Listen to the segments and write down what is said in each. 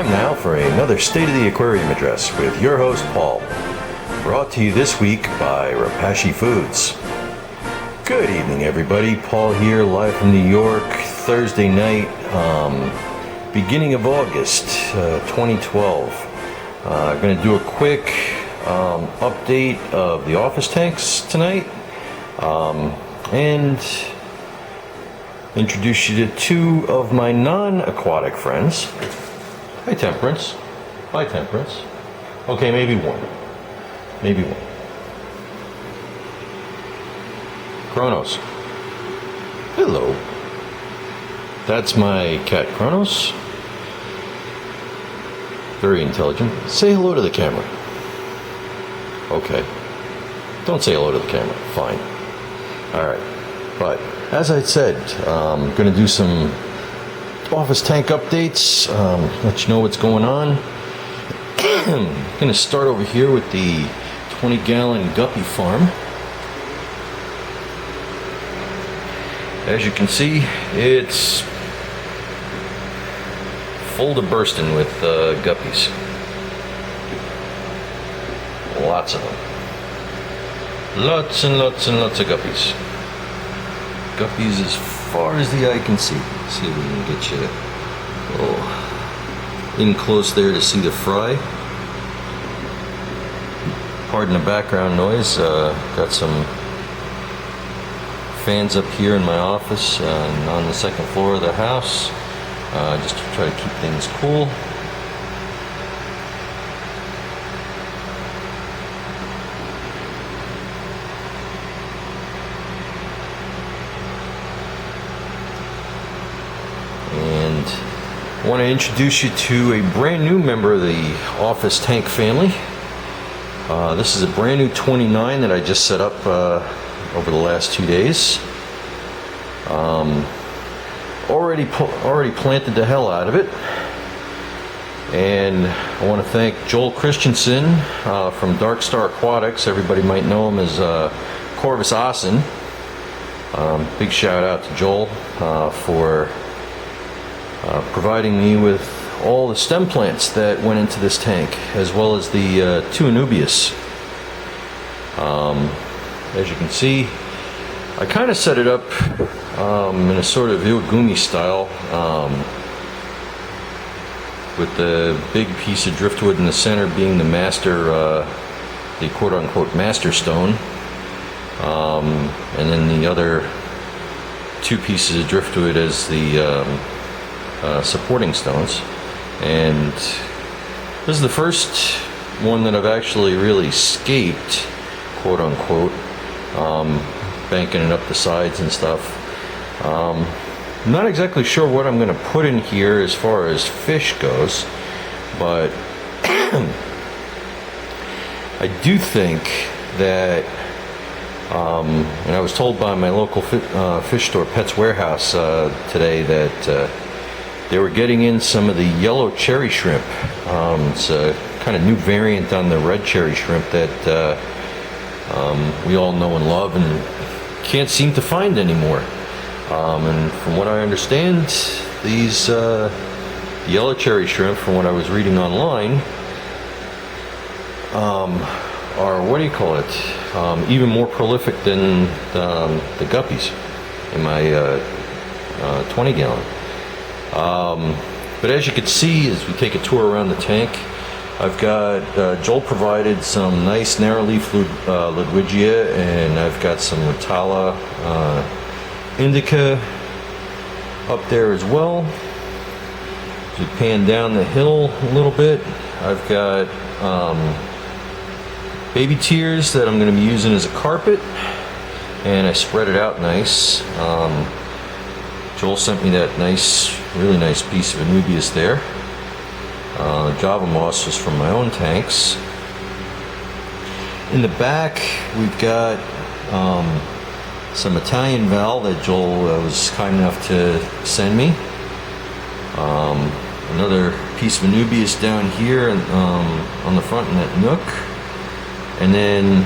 Time now for another State of the Aquarium address with your host Paul. Brought to you this week by Rapashi Foods. Good evening everybody, Paul here live from New York, Thursday night, beginning of August 2012. I'm going to do a quick update of the office tanks tonight and introduce you to two of my non-aquatic friends. Hi Temperance. Bye Temperance. Okay, maybe one. Kronos. Hello. That's my cat Kronos. Very intelligent. Say hello to the camera. Okay. Don't say hello to the camera. Fine. Alright. But as I said, I'm going to do some office tank updates, let you know what's going on. I'm going to start over here with the 20-gallon guppy farm. As you can see, it's full to bursting with guppies. Lots of them. Lots and lots and lots of guppies. Guppies as far as the eye can see. Let's see if we can get you in close there to see the fry. Pardon the background noise. Got some fans up here in my office and on the second floor of the house, just to try to keep things cool. I want to introduce you to a brand new member of the office tank family. This is a brand new 29 that I just set up over the last 2 days. Already planted the hell out of it. And I want to thank Joel Christensen from Dark Star Aquatics. Everybody might know him as Corvus Asen. Big shout out to Joel for providing me with all the stem plants that went into this tank, as well as the two Anubias. As you can see, I kind of set it up in a sort of Iwagumi style, with the big piece of driftwood in the center being the master, the quote-unquote master stone, and then the other two pieces of driftwood as the supporting stones. And this is the first one that I've actually really scaped, quote unquote, banking it up the sides and stuff. I'm not exactly sure what I'm going to put in here as far as fish goes, but I do think that and I was told by my local fish store, Pets Warehouse, today that they were getting in some of the yellow cherry shrimp. It's a kind of new variant on the red cherry shrimp that we all know and love and can't seem to find anymore. And from what I understand, these yellow cherry shrimp, from what I was reading online, are, what do you call it, even more prolific than the guppies in my 20-gallon. But as you can see, as we take a tour around the tank, I've got Joel provided some nice narrow leaf Ludwigia, and I've got some Rotala indica up there as well. As we pan down the hill a little bit, I've got baby tears that I'm going to be using as a carpet, and I spread it out nice. Joel sent me that really nice piece of Anubias there. Java moss was from my own tanks. In the back, we've got some Italian Val that Joel was kind enough to send me. Another piece of Anubias down here on the front in that nook. And then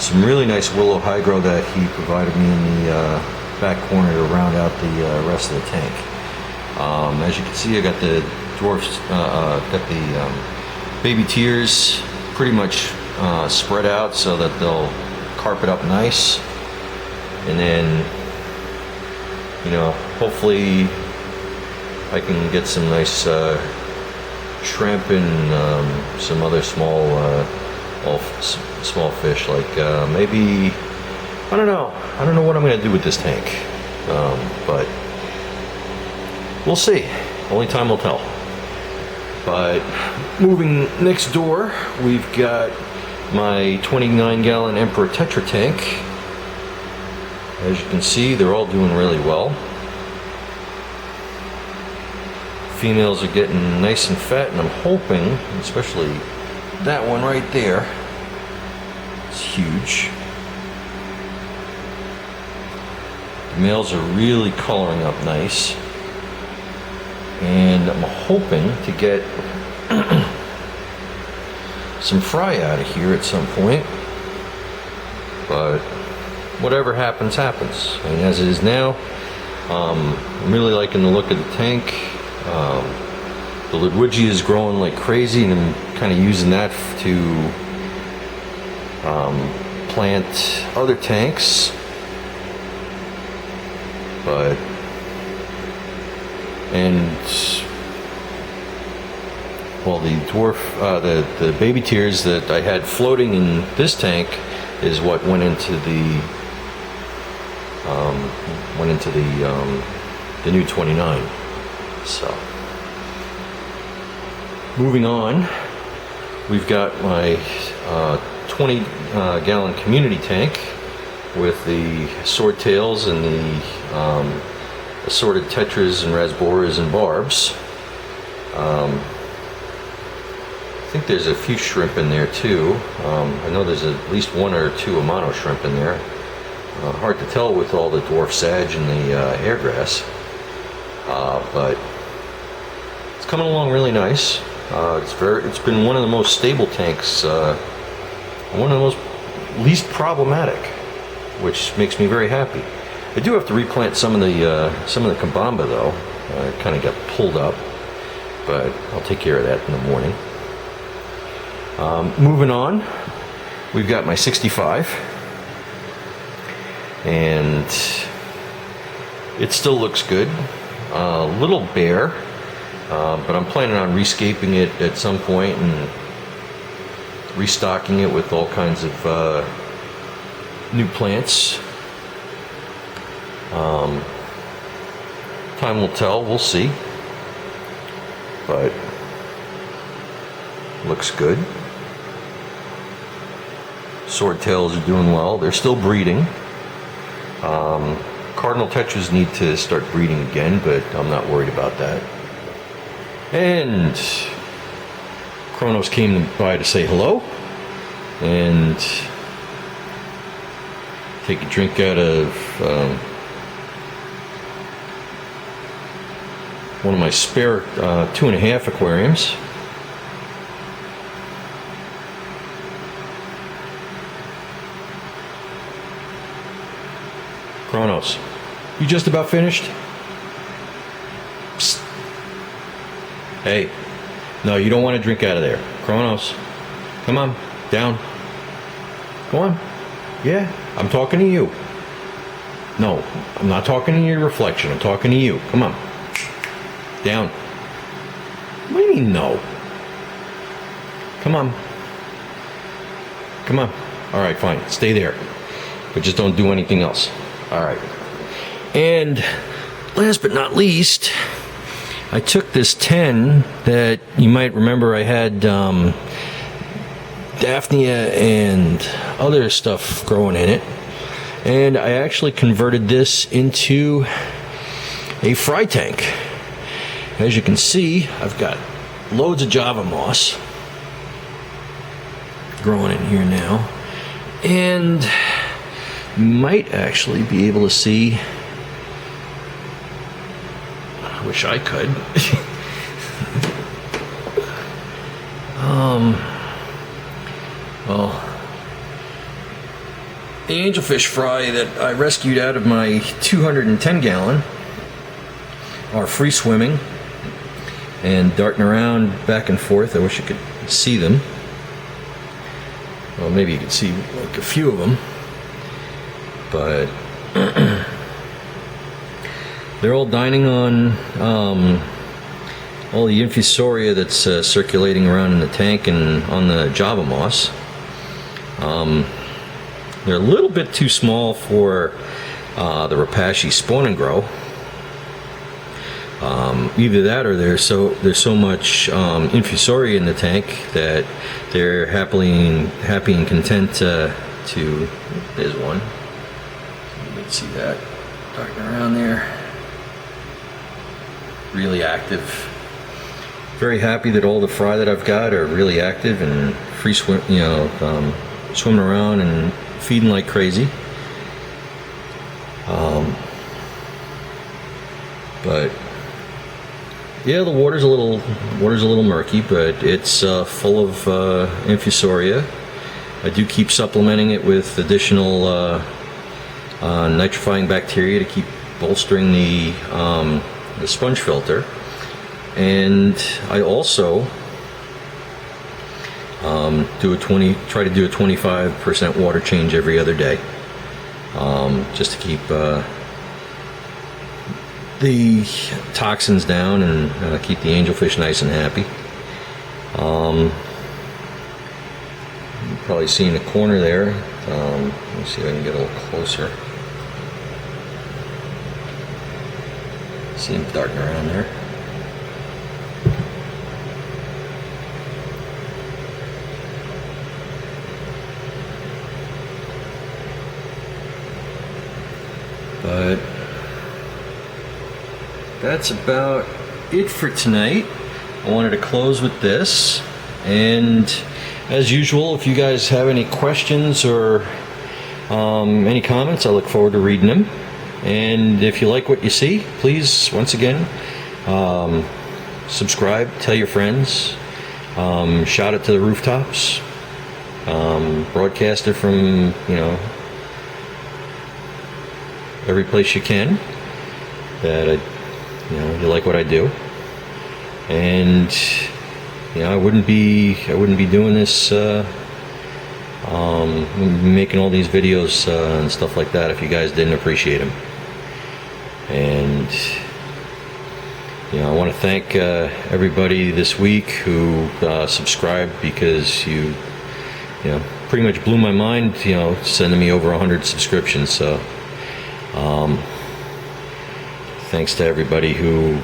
some really nice willow hydro that he provided me in the back corner to round out the rest of the tank. As you can see, I got the dwarfs, got the baby tears pretty much spread out so that they'll carpet up nice, and then, you know, hopefully I can get some nice shrimp and some other small fish, like maybe, I don't know what I'm gonna do with this tank, but we'll see. Only time will tell. But moving next door, we've got my 29-gallon Emperor Tetra tank. As you can see, they're all doing really well. Females are getting nice and fat, and I'm hoping, especially that one right there, it's huge. The males are really coloring up nice. And I'm hoping to get some fry out of here at some point, but whatever happens, happens. I mean, as it is now, I'm really liking the look of the tank. The Ludwigia is growing like crazy, and I'm kind of using that to plant other tanks, but well, the dwarf, the baby tears that I had floating in this tank is what went into the new 29. So, moving on, we've got my 20-gallon community tank with the swordtails and the assorted tetras and rasboras and barbs. I think there's a few shrimp in there too. I know there's at least one or two Amano shrimp in there. Hard to tell with all the dwarf sage and the airgrass, but it's coming along really nice. It's been one of the most stable tanks, one of the most least problematic, which makes me very happy. I do have to replant some of the Kambamba though. It kind of got pulled up, but I'll take care of that in the morning. Moving on, we've got my 65, and it still looks good. A little bare, but I'm planning on rescaping it at some point and restocking it with all kinds of new plants. Time will tell, we'll see, but looks good. Swordtails are doing well. They're still breeding. Cardinal tetras need to start breeding again, but I'm not worried about that. And Kronos came by to say hello and take a drink out of one of my spare 2.5 aquariums. Kronos, you just about finished? Psst. Hey, no, you don't want to drink out of there. Kronos, come on, down. Come on. Yeah, I'm talking to you. No, I'm not talking to your reflection. I'm talking to you. Come on. Down. What do you mean no? Come on. Come on. All right, fine. Stay there. But just don't do anything else. All right. And last but not least, I took this 10 that you might remember I had Daphnia and other stuff growing in it, and I actually converted this into a fry tank. As you can see, I've got loads of Java moss growing in here now, and you might actually be able to see, I wish I could, well, the angelfish fry that I rescued out of my 210 gallon are free swimming, and darting around back and forth. I wish you could see them. Well, maybe you could see like a few of them, but they're all dining on all the infusoria that's circulating around in the tank and on the Java moss. They're a little bit too small for the Repashy spawn and grow. Either that, or there's so much infusoria in the tank that they're happy and content to. There's one. You can see that darting around there. Really active. Very happy that all the fry that I've got are really active and free swim. Swimming around and feeding like crazy. But yeah, the water's a little murky, but it's full of infusoria. I do keep supplementing it with additional nitrifying bacteria to keep bolstering the sponge filter, and I also try to do a 25% water change every other day, just to keep the toxins down and keep the angelfish nice and happy. You probably see in the corner there. Let me see if I can get a little closer. See him darting around there. But that's about it for tonight. I wanted to close with this, and as usual, if you guys have any questions or any comments, I look forward to reading them. And if you like what you see, please, once again, subscribe, tell your friends, shout it to the rooftops, broadcast it from every place you can that you like what I do. And I wouldn't be doing this, making all these videos and stuff like that if you guys didn't appreciate them. And I want to thank everybody this week who subscribed, because you pretty much blew my mind, sending me over 100 subscriptions. So thanks to everybody who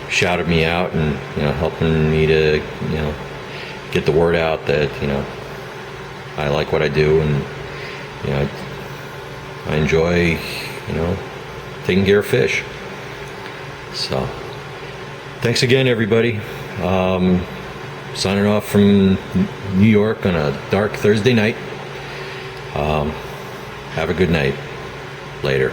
shouted me out and helping me to get the word out that I like what I do, and I enjoy taking care of fish. So thanks again, everybody. Signing off from New York on a dark Thursday night. Have a good night. Later.